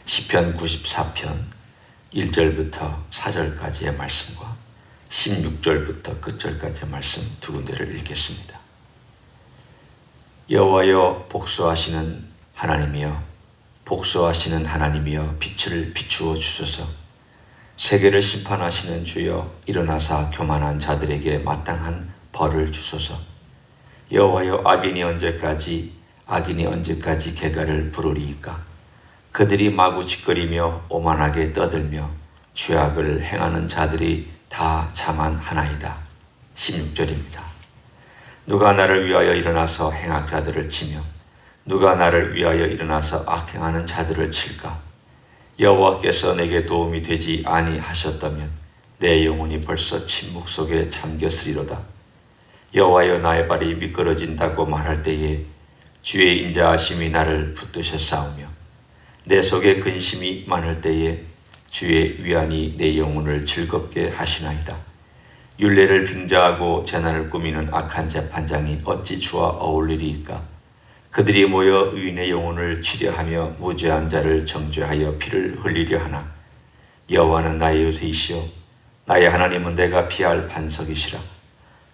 시편 94편 1절부터 4절까지의 말씀과 16절부터 끝절까지의 말씀 두 군데를 읽겠습니다. 여호와여, 복수하시는 하나님이여, 복수하시는 하나님이여, 빛을 비추어 주소서. 세계를 심판하시는 주여, 일어나사 교만한 자들에게 마땅한 벌을 주소서. 여호와여, 악인이 언제까지 개가를 부르리이까? 그들이 마구 짓거리며 오만하게 떠들며 죄악을 행하는 자들이 다 자만하나이다. 16절입니다. 누가 나를 위하여 일어나서 행악자들을 치며 누가 나를 위하여 일어나서 악행하는 자들을 칠까? 여호와께서 내게 도움이 되지 아니하셨다면 내 영혼이 벌써 침묵 속에 잠겼으리로다. 여호와여, 나의 발이 미끄러진다고 말할 때에 주의 인자하심이 나를 붙드셨사오며 내 속에 근심이 많을 때에 주의 위안이 내 영혼을 즐겁게 하시나이다. 율례를 빙자하고 재난을 꾸미는 악한 재판장이 어찌 주와 어울리리이까? 그들이 모여 의인의 영혼을 치려하며 무죄한 자를 정죄하여 피를 흘리려 하나. 여호와는 나의 요새이시오, 나의 하나님은 내가 피할 반석이시라.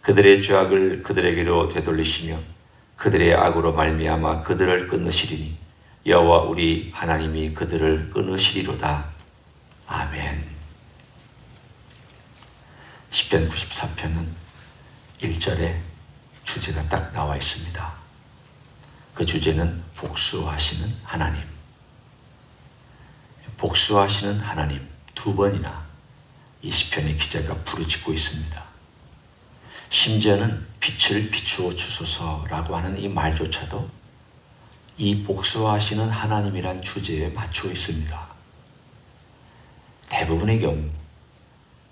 그들의 죄악을 그들에게로 되돌리시며 그들의 악으로 말미암아 그들을 끊으시리니 여호와 우리 하나님이 그들을 끊으시리로다. 아멘. 시편 94편은 1절에 주제가 딱 나와 있습니다. 그 주제는 복수하시는 하나님. 복수하시는 하나님 두 번이나 이 시편의 기자가 부르짖고 있습니다. 심지어는 빛을 비추어 주소서라고 하는 이 말조차도 이 복수하시는 하나님이란 주제에 맞추어 있습니다. 대부분의 경우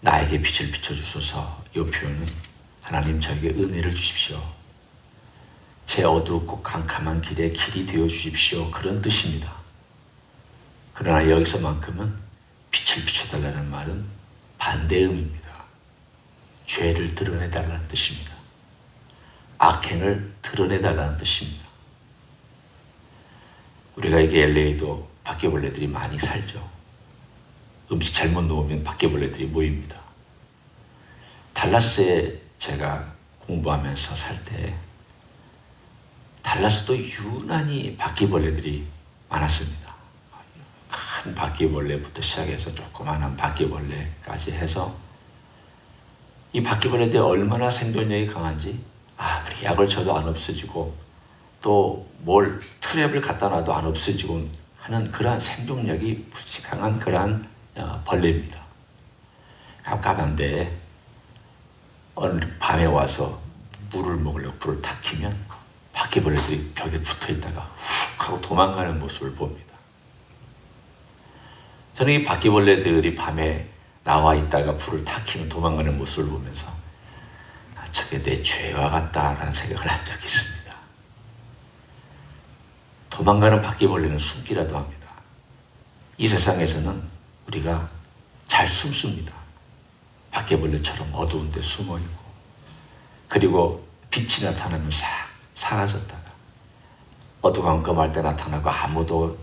나에게 빛을 비춰주소서, 이 표현은 하나님 저에게 은혜를 주십시오, 제 어두웠고 캄캄한 길에 길이 되어 주십시오, 그런 뜻입니다. 그러나 여기서만큼은 빛을 비춰달라는 말은 반대음입니다. 죄를 드러내달라는 뜻입니다. 악행을 드러내달라는 뜻입니다. 우리가 이게 LA도 바퀴벌레들이 많이 살죠. 음식 잘못 놓으면 바퀴벌레들이 모입니다. 달라스에 제가 공부하면서 살 때 달라스도 유난히 바퀴벌레들이 많았습니다. 큰 바퀴벌레부터 시작해서 조그마한 바퀴벌레까지 해서 이 바퀴벌레들이 얼마나 생존력이 강한지 아무리 약을 쳐도 안 없어지고 또 뭘 트랩을 갖다 놔도 안 없어지고 하는 그러한 생존력이 무지 강한 그러한 벌레입니다. 깜깜한데 어느 밤에 와서 물을 먹으려고 불을 탁 켜면 바퀴벌레들이 벽에 붙어 있다가 훅 하고 도망가는 모습을 봅니다. 저는 이 바퀴벌레들이 밤에 나와 있다가 불을 탁 켜면 도망가는 모습을 보면서 저게 내 죄와 같다라는 생각을 한 적이 있습니다. 도망가는 바퀴벌레는 숨기라도 합니다. 이 세상에서는 우리가 잘 숨습니다. 바퀴벌레처럼 어두운 데 숨어있고, 그리고 빛이 나타나면 싹 사라졌다가 어두컴컴할 때 나타나고 아무도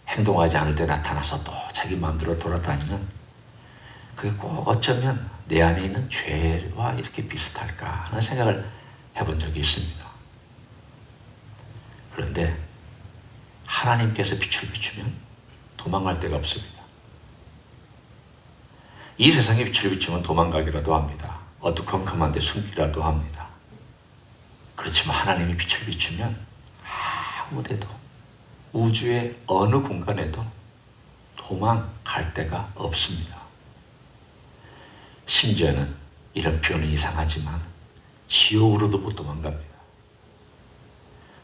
행동하지 않을 때 나타나서 또 자기 마음대로 돌아다니는, 그게 꼭 어쩌면 내 안에 있는 죄와 이렇게 비슷할까 하는 생각을 해본 적이 있습니다. 그런데 하나님께서 빛을 비추면 도망갈 데가 없습니다. 이 세상에 빛을 비추면 도망가기라도 합니다. 어두컴컴한데 숨기라도 합니다. 그렇지만 하나님이 빛을 비추면 아무데도, 우주의 어느 공간에도 도망갈 데가 없습니다. 심지어는 이런 표현은 이상하지만 지옥으로도 못 도망갑니다.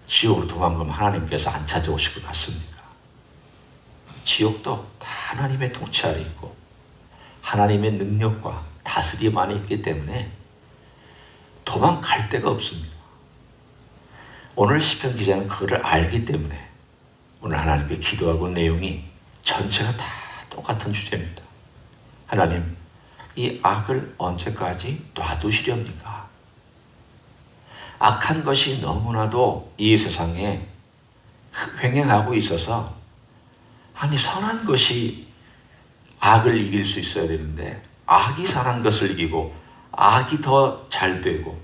지옥으로 도망가면 하나님께서 안 찾아오실 것 같습니까? 지옥도 다 하나님의 통치 아래 있고 하나님의 능력과 다스림 안에 있기 때문에 도망갈 데가 없습니다. 오늘 시편 기자는 그거를 알기 때문에 오늘 하나님께 기도하고 내용이 전체가 다 똑같은 주제입니다. 하나님, 이 악을 언제까지 놔두시렵니까? 악한 것이 너무나도 이 세상에 횡행하고 있어서 아니, 선한 것이 악을 이길 수 있어야 되는데 악이 선한 것을 이기고 악이 더 잘 되고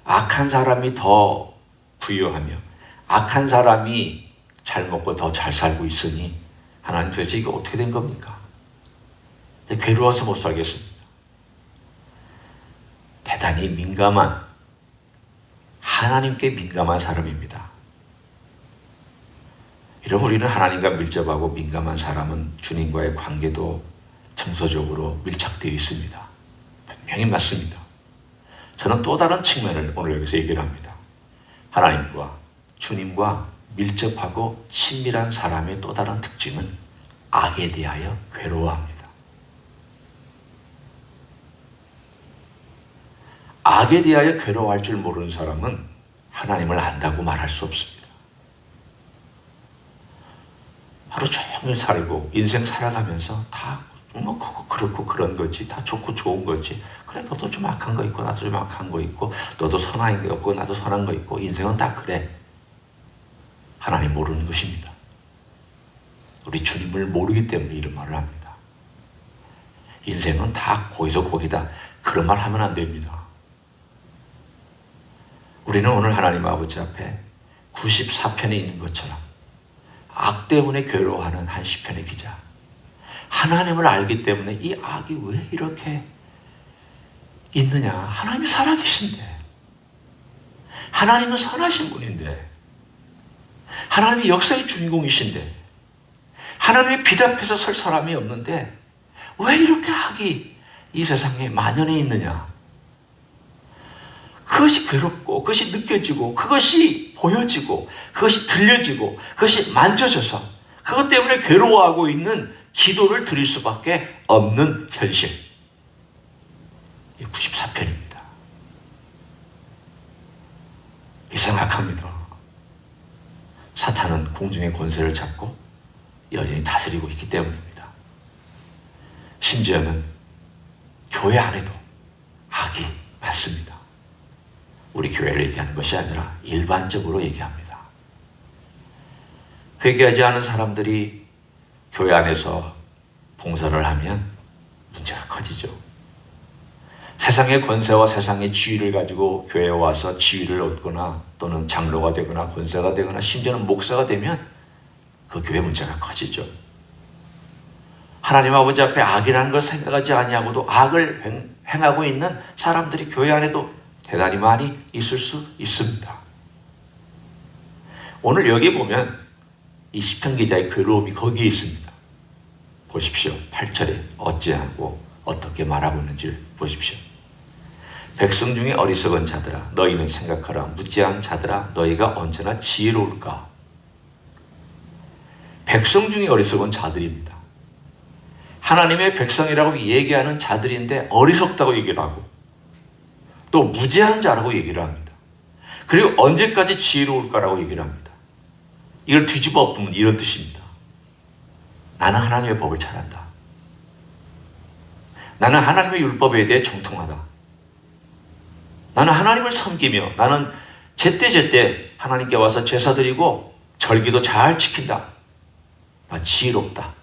악한 사람이 더 부유하며 악한 사람이 잘 먹고 더 잘 살고 있으니 하나님 도대체 이거 어떻게 된 겁니까? 괴로워서 못 살겠습니다. 대단히 민감한, 하나님께 민감한 사람입니다. 이런 우리는 하나님과 밀접하고 민감한 사람은 주님과의 관계도 정서적으로 밀착되어 있습니다. 분명히 맞습니다. 저는 또 다른 측면을 오늘 여기서 얘기를 합니다. 하나님과 주님과 밀접하고 친밀한 사람의 또 다른 특징은 악에 대하여 괴로워합니다. 악에 대하여 괴로워할 줄 모르는 사람은 하나님을 안다고 말할 수 없습니다. 하루 종일 살고 인생 살아가면서 다 그렇고 그런 거지, 다 좋고 좋은 거지. 그래, 너도 좀 악한 거 있고 나도 좀 악한 거 있고 너도 선한 거 없고 나도 선한 거 있고 인생은 다 그래. 하나님 모르는 것입니다. 우리 주님을 모르기 때문에 이런 말을 합니다. 인생은 다 거기서 거기다. 그런 말 하면 안 됩니다. 우리는 오늘 하나님 아버지 앞에 94편에 있는 것처럼 악 때문에 괴로워하는 한 시편의 기자, 하나님을 알기 때문에 이 악이 왜 이렇게 있느냐. 하나님이 살아계신데, 하나님은 선하신 분인데, 하나님이 역사의 주인공이신데, 하나님의 빛 앞에서 설 사람이 없는데 왜 이렇게 악이 이 세상에 만연해 있느냐. 그것이 괴롭고 그것이 느껴지고 그것이 보여지고 그것이 들려지고 그것이 만져져서 그것 때문에 괴로워하고 있는 기도를 드릴 수밖에 없는 현실. 94편입니다. 생각합니다. 사탄은 공중의 권세를 잡고 여전히 다스리고 있기 때문입니다. 심지어는 교회 안에도 악이 많습니다. 우리 교회를 얘기하는 것이 아니라 일반적으로 얘기합니다. 회개하지 않은 사람들이 교회 안에서 봉사를 하면 문제가 커지죠. 세상의 권세와 세상의 지위를 가지고 교회에 와서 지위를 얻거나 또는 장로가 되거나 권세가 되거나 심지어는 목사가 되면 그 교회 문제가 커지죠. 하나님 아버지 앞에 악이라는 걸 생각하지 아니하고도 악을 행하고 있는 사람들이 교회 안에도 대단히 많이 있을 수 있습니다. 오늘 여기 보면 이 시편 기자의 괴로움이 거기에 있습니다. 보십시오. 8절에 어찌하고 어떻게 말하고 있는지 보십시오. 백성 중에 어리석은 자들아 너희는 생각하라. 무지한 자들아 너희가 언제나 지혜로울까. 백성 중에 어리석은 자들입니다. 하나님의 백성이라고 얘기하는 자들인데 어리석다고 얘기를 하고 또 무지한 자라고 얘기를 합니다. 그리고 언제까지 지혜로울까라고 얘기를 합니다. 이걸 뒤집어 엎으면 이런 뜻입니다. 나는 하나님의 법을 잘한다. 나는 하나님의 율법에 대해 정통하다. 나는 하나님을 섬기며 나는 제때제때 하나님께 와서 제사 드리고 절기도 잘 지킨다. 나 지혜롭다.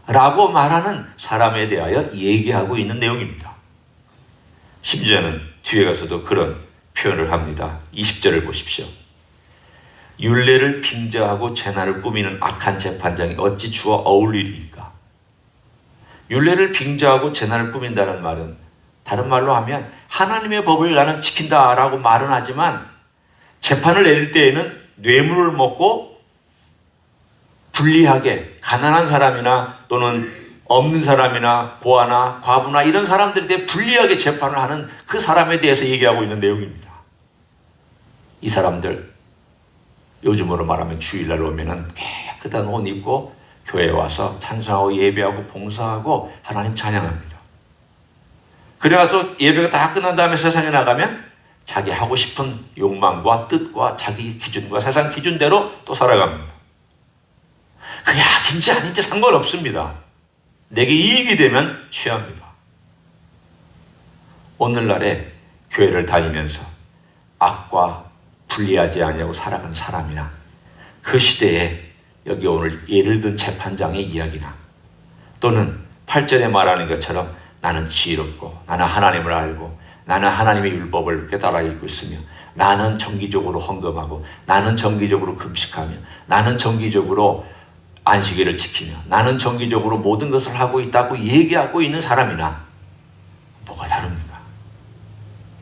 라고 말하는 사람에 대하여 얘기하고 있는 내용입니다. 심지어는 뒤에 가서도 그런 표현을 합니다. 20절을 보십시오. 율례를 빙자하고 재난을 꾸미는 악한 재판장이 어찌 주와 어울리리까. 율례를 빙자하고 재난을 꾸민다는 말은 다른 말로 하면 하나님의 법을 나는 지킨다라고 말은 하지만 재판을 내릴 때에는 뇌물을 먹고 불리하게 가난한 사람이나 또는 없는 사람이나 고아나 과부나 이런 사람들에 대해 불리하게 재판을 하는 그 사람에 대해서 얘기하고 있는 내용입니다. 이 사람들 요즘으로 말하면 주일날 오면은 깨끗한 옷 입고 교회에 와서 찬송하고 예배하고 봉사하고 하나님 찬양합니다. 그래서 예배가 다 끝난 다음에 세상에 나가면 자기 하고 싶은 욕망과 뜻과 자기 기준과 세상 기준대로 또 살아갑니다. 그게 악인지 아닌지 상관없습니다. 내게 이익이 되면 취합니다. 오늘날에 교회를 다니면서 악과 분리하지 않냐고 살아가는 사람이나 그 시대에 여기 오늘 예를 든 재판장의 이야기나 또는 8절에 말하는 것처럼 나는 지혜롭고 나는 하나님을 알고 나는 하나님의 율법을 깨달아 읽고 있으며 나는 정기적으로 헌금하고 나는 정기적으로 금식하며 나는 정기적으로 안식일을 지키며 나는 정기적으로 모든 것을 하고 있다고 얘기하고 있는 사람이나 뭐가 다릅니까?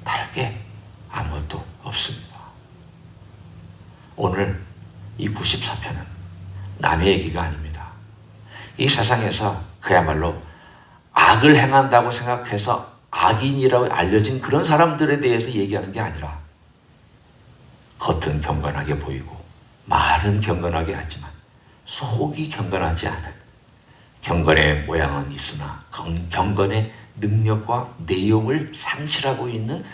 다를 게 아무것도 없습니다. 오늘 이 94편은 남의 얘기가 아닙니다. 이 세상에서 그야말로 악을 행한다고 생각해서 악인이라고 알려진 그런 사람들에 대해서 얘기하는 게 아니라 겉은 경건하게 보이고 말은 경건하게 하지만 속이 경건하지 않은 경건의 모양은 있으나 경건의 능력과 내용을 상실하고 있는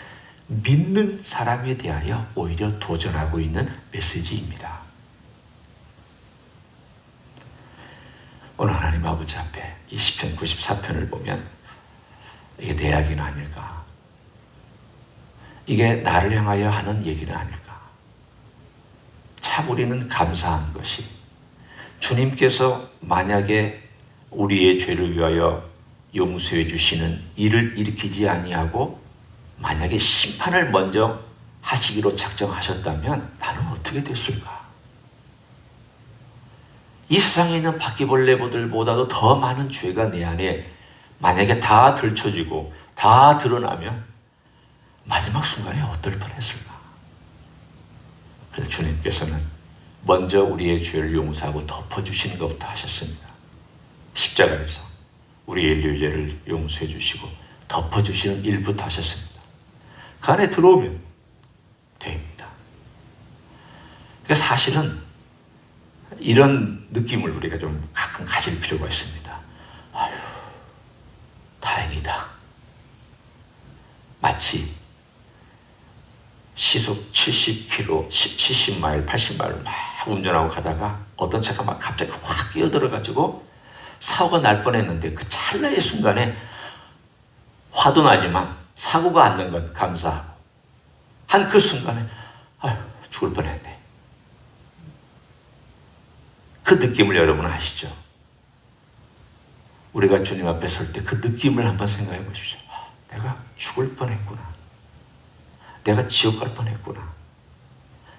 믿는 사람에 대하여 오히려 도전하고 있는 메시지입니다. 오늘 하나님 아버지 앞에 이 시편 94편을 보면 이게 내 이야기는 아닐까? 이게 나를 향하여 하는 얘기는 아닐까? 참 우리는 감사한 것이 주님께서 만약에 우리의 죄를 위하여 용서해 주시는 일을 일으키지 아니하고 만약에 심판을 먼저 하시기로 작정하셨다면 나는 어떻게 됐을까? 이 세상에 있는 바퀴벌레들보다도 더 많은 죄가 내 안에 만약에 다 들춰지고 다 드러나면 마지막 순간에 어떨 뻔했을까? 그래서 주님께서는 먼저 우리의 죄를 용서하고 덮어주시는 것부터 하셨습니다. 십자가에서 우리의 죄를 용서해 주시고 덮어주시는 일부터 하셨습니다. 그 안에 들어오면 됩니다. 그러니까 사실은 이런 느낌을 우리가 좀 가끔 가질 필요가 있습니다. 아유, 다행이다. 마치 시속 70km, 70마일, 80마일을 막 운전하고 가다가 어떤 차가 막 갑자기 확 끼어들어가지고 사고가 날 뻔했는데 그 찰나의 순간에 화도 나지만 사고가 안 난 건 감사하고 한 그 순간에 아유, 죽을 뻔했네. 그 느낌을 여러분은 아시죠? 우리가 주님 앞에 설 때 그 느낌을 한번 생각해 보십시오. 내가 죽을 뻔했구나. 내가 지옥 갈 뻔했구나.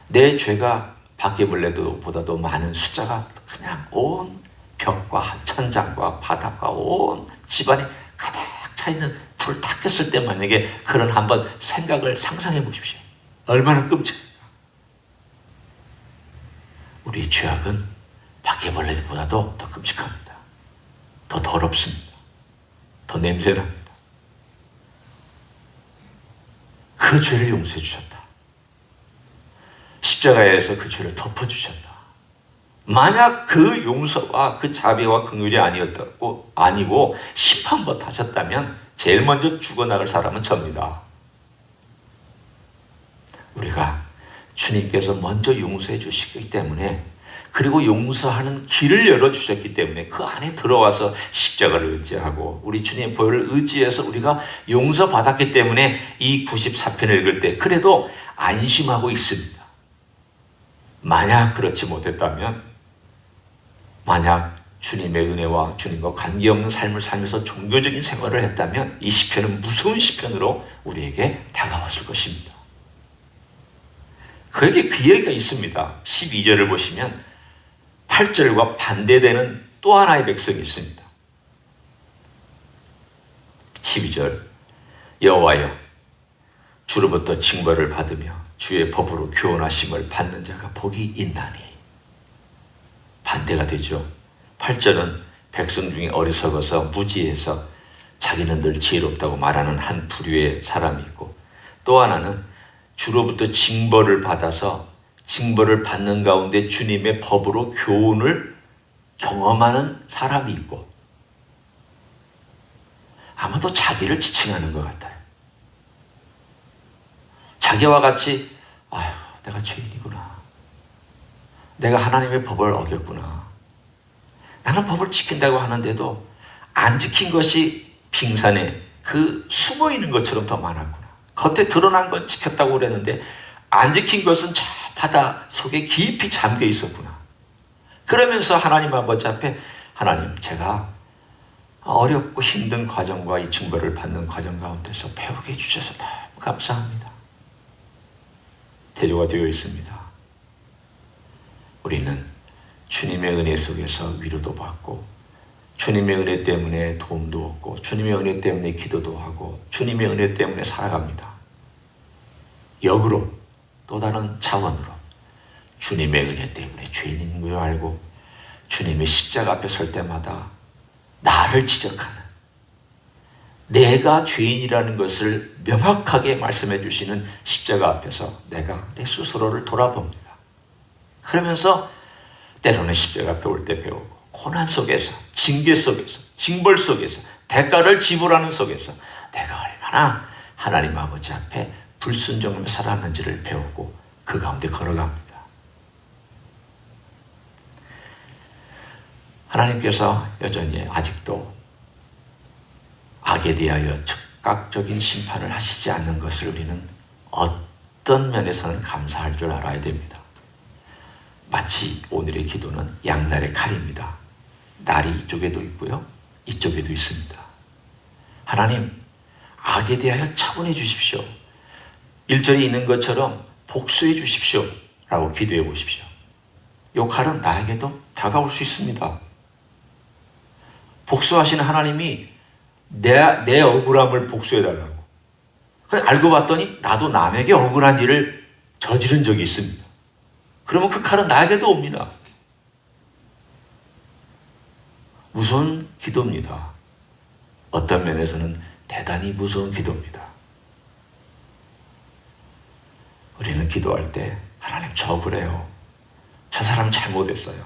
내 죄가 바퀴벌레보다도 많은 숫자가 그냥 온 벽과 천장과 바닥과 온 집안이 가득 차 있는 불 탁 켰을 때 만약에 그런 한번 생각을 상상해 보십시오. 얼마나 끔찍합니까? 우리 죄악은 바퀴벌레보다도 더 끔찍합니다. 더 더럽습니다. 더 냄새납니다. 그 죄를 용서해 주셨다. 십자가에서 그 죄를 덮어주셨다. 만약 그 용서와 그 자비와 긍휼이 아니고 심판부터 하셨다면 제일 먼저 죽어나갈 사람은 접니다. 우리가 주님께서 먼저 용서해 주시기 때문에 그리고 용서하는 길을 열어주셨기 때문에 그 안에 들어와서 십자가를 의지하고 우리 주님의 보혈을 의지해서 우리가 용서받았기 때문에 이 94편을 읽을 때 그래도 안심하고 있습니다. 만약 그렇지 못했다면 만약 주님의 은혜와 주님과 관계없는 삶을 살면서 종교적인 생활을 했다면 이 시편은 무서운 시편으로 우리에게 다가왔을 것입니다. 거기에 그 얘기가 있습니다. 12절을 보시면 8절과 반대되는 또 하나의 백성이 있습니다. 12절 여호와여 주로부터 징벌을 받으며 주의 법으로 교훈하심을 받는 자가 복이 있나니. 반대가 되죠. 8절은 백성 중에 어리석어서 무지해서 자기는 늘 지혜롭다고 말하는 한 부류의 사람이 있고 또 하나는 주로부터 징벌을 받아서 징벌을 받는 가운데 주님의 법으로 교훈을 경험하는 사람이 있고 아마도 자기를 지칭하는 것 같아요. 자기와 같이 아휴 내가 죄인이구나. 내가 하나님의 법을 어겼구나. 나는 법을 지킨다고 하는데도 안 지킨 것이 빙산에 그 숨어있는 것처럼 더 많았구나. 겉에 드러난 건 지켰다고 그랬는데 안 지킨 것은 저 바다 속에 깊이 잠겨 있었구나. 그러면서 하나님 아버지 앞에 하나님, 제가 어렵고 힘든 과정과 이 증거를 받는 과정 가운데서 배우게 해주셔서 너무 감사합니다. 대조가 되어 있습니다. 우리는 주님의 은혜 속에서 위로도 받고, 주님의 은혜 때문에 도움도 얻고, 주님의 은혜 때문에 기도도 하고, 주님의 은혜 때문에 살아갑니다. 역으로 또 다른 차원으로 주님의 은혜 때문에 죄인인 걸 알고, 주님의 십자가 앞에 설 때마다 나를 지적하는, 내가 죄인이라는 것을 명확하게 말씀해 주시는 십자가 앞에서 내가 내 스스로를 돌아봅니다. 그러면서 때로는 십자가 앞에 올 때 배우고, 고난 속에서, 징계 속에서, 징벌 속에서, 대가를 지불하는 속에서 내가 얼마나 하나님 아버지 앞에 불순종하며 살았는지를 배우고 그 가운데 걸어갑니다. 하나님께서 여전히 아직도 악에 대하여 즉각적인 심판을 하시지 않는 것을 우리는 어떤 면에서는 감사할 줄 알아야 됩니다. 마치 오늘의 기도는 양날의 칼입니다. 날이 이쪽에도 있고요, 이쪽에도 있습니다. 하나님, 악에 대하여 처분해 주십시오. 1절에 있는 것처럼 복수해 주십시오 라고 기도해 보십시오. 이 칼은 나에게도 다가올 수 있습니다. 복수하시는 하나님이 내 억울함을 복수해 달라고. 그래서 알고 봤더니 나도 남에게 억울한 일을 저지른 적이 있습니다. 그러면 그 칼은 나에게도 옵니다. 무서운 기도입니다. 어떤 면에서는 대단히 무서운 기도입니다. 우리는 기도할 때 하나님, 저 그래요, 저 사람 잘못했어요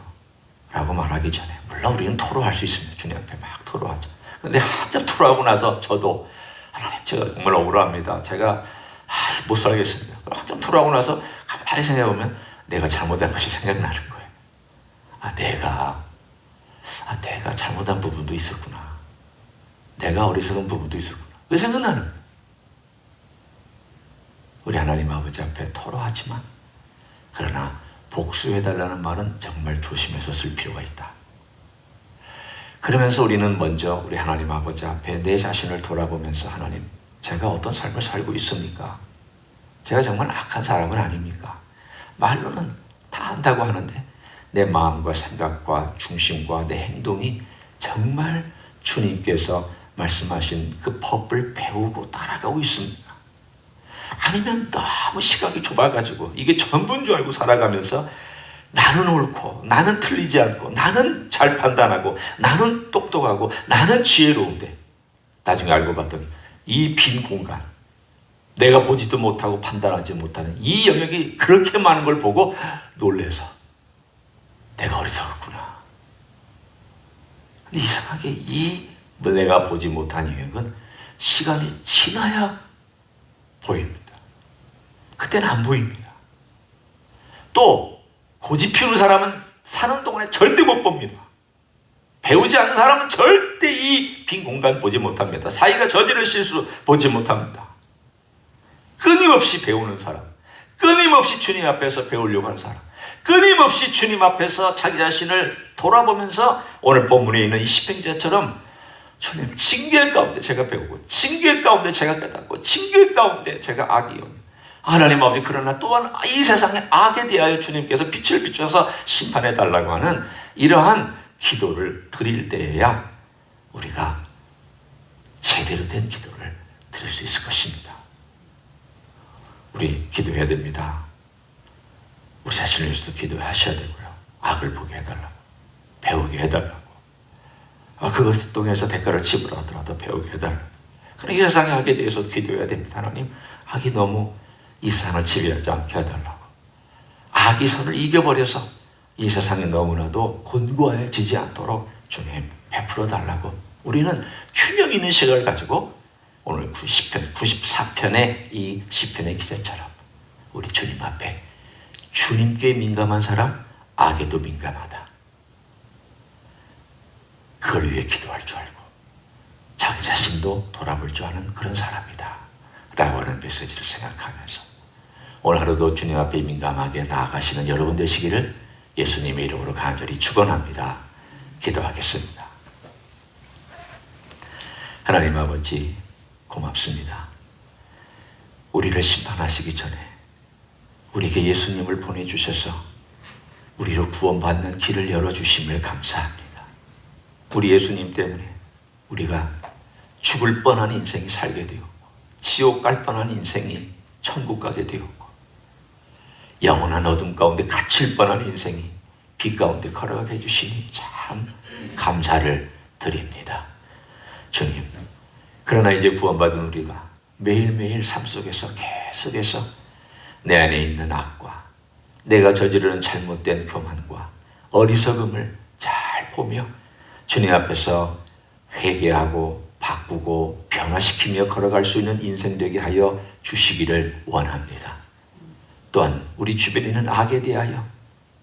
라고 말하기 전에, 물론 우리는 토로할 수 있습니다. 주님 앞에 막 토로하죠. 근데 한참 토로하고 나서 저도 하나님, 제가 정말 억울합니다. 제가 못 살겠습니다. 한참 토로하고 나서 가만히 생각해보면 내가 잘못한 것이 생각나는 거예요. 내가 잘못한 부분도 있었구나. 내가 어리석은 부분도 있었구나. 왜 생각나는 거예요? 우리 하나님 아버지 앞에 토로하지만, 그러나 복수해달라는 말은 정말 조심해서 쓸 필요가 있다. 그러면서 우리는 먼저 우리 하나님 아버지 앞에 내 자신을 돌아보면서, 하나님, 제가 어떤 삶을 살고 있습니까? 제가 정말 악한 사람은 아닙니까? 말로는 다 한다고 하는데 내 마음과 생각과 중심과 내 행동이 정말 주님께서 말씀하신 그 법을 배우고 따라가고 있습니다. 아니면 너무 시각이 좁아가지고 이게 전부인 줄 알고 살아가면서 나는 옳고, 나는 틀리지 않고, 나는 잘 판단하고, 나는 똑똑하고, 나는 지혜로운데, 나중에 알고 봤더니 이 빈 공간, 내가 보지도 못하고 판단하지 못하는 이 영역이 그렇게 많은 걸 보고 놀래서 내가 어리석었구나. 근데 이상하게 이 내가 보지 못한 영역은 시간이 지나야 보입니다. 그때는 안 보입니다. 또 고집 피우는 사람은 사는 동안에 절대 못 봅니다. 배우지 않는 사람은 절대 이 빈 공간 보지 못합니다. 자기가 저지른 실수 보지 못합니다. 끊임없이 배우는 사람, 끊임없이 주님 앞에서 배우려고 하는 사람, 끊임없이 주님 앞에서 자기 자신을 돌아보면서 오늘 본문에 있는 이 시편기자처럼, 주님, 징계 가운데 제가 배우고, 징계 가운데 제가 깨닫고, 징계 가운데 제가 악이 오니, 하나님 아버지, 그러나 또한 이 세상의 악에 대하여 주님께서 빛을 비춰서 심판해 달라고 하는 이러한 기도를 드릴 때에야 우리가 제대로 된 기도를 드릴 수 있을 것입니다. 우리 기도해야 됩니다. 우리 자신을 위해서 기도하셔야 되고요. 악을 보게 해달라고, 배우게 해달라고, 그것을 통해서 대가를 지불하더라도 배우게 해달라고. 그러나 이 세상의 악에 대해서 기도해야 됩니다. 하나님, 악이 너무 이 세상을 지배하지 않게 해달라고. 악이 선을 이겨버려서 이 세상이 너무나도 곤고해지지 않도록 주님 베풀어 달라고. 우리는 균형 있는 시각을 가지고 오늘 94편의 이 시편의 기자처럼 우리 주님 앞에, 주님께 민감한 사람, 악에도 민감하다, 그걸 위해 기도할 줄 알고 자기 자신도 돌아볼 줄 아는 그런 사람이다 라고 하는 메시지를 생각하면서 오늘 하루도 주님 앞에 민감하게 나아가시는 여러분 되시기를 예수님의 이름으로 간절히 축원합니다. 기도하겠습니다. 하나님 아버지, 고맙습니다. 우리를 심판하시기 전에 우리에게 예수님을 보내주셔서 우리로 구원받는 길을 열어주심을 감사합니다. 우리 예수님 때문에 우리가 죽을 뻔한 인생이 살게 되었고, 지옥 갈 뻔한 인생이 천국 가게 되었고, 영원한 어둠 가운데 갇힐 뻔한 인생이 빛 가운데 걸어가게 해주시니 참 감사를 드립니다. 주님, 그러나 이제 구원받은 우리가 매일매일 삶 속에서 계속해서 내 안에 있는 악과 내가 저지르는 잘못된 교만과 어리석음을 잘 보며 주님 앞에서 회개하고 바꾸고 변화시키며 걸어갈 수 있는 인생 되게 하여 주시기를 원합니다. 또한 우리 주변에 있는 악에 대하여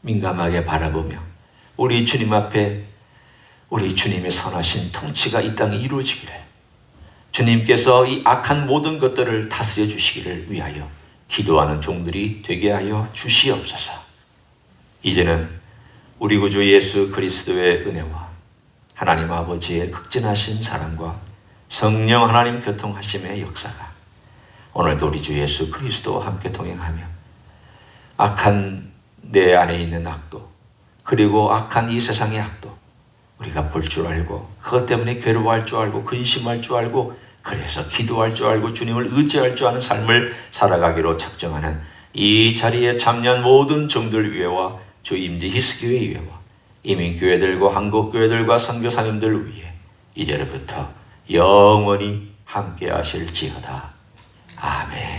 민감하게 바라보며 우리 주님 앞에 우리 주님의 선하신 통치가 이 땅에 이루어지기를, 주님께서 이 악한 모든 것들을 다스려 주시기를 위하여 기도하는 종들이 되게 하여 주시옵소서. 이제는 우리 구주 예수 그리스도의 은혜와 하나님 아버지의 극진하신 사랑과 성령 하나님 교통하심의 역사가 오늘도 우리 주 예수 그리스도와 함께 동행하며 악한 내 안에 있는 악도, 그리고 악한 이 세상의 악도 우리가 볼 줄 알고, 그것 때문에 괴로워할 줄 알고, 근심할 줄 알고, 그래서 기도할 줄 알고 주님을 의지할 줄 아는 삶을 살아가기로 작정하는 이 자리에 참여한 모든 종들 위에와 주 임지 히스기회 위에와 이민교회들과 한국교회들과 선교사님들 위에 이제부터 영원히 함께 하실지어다. 아멘.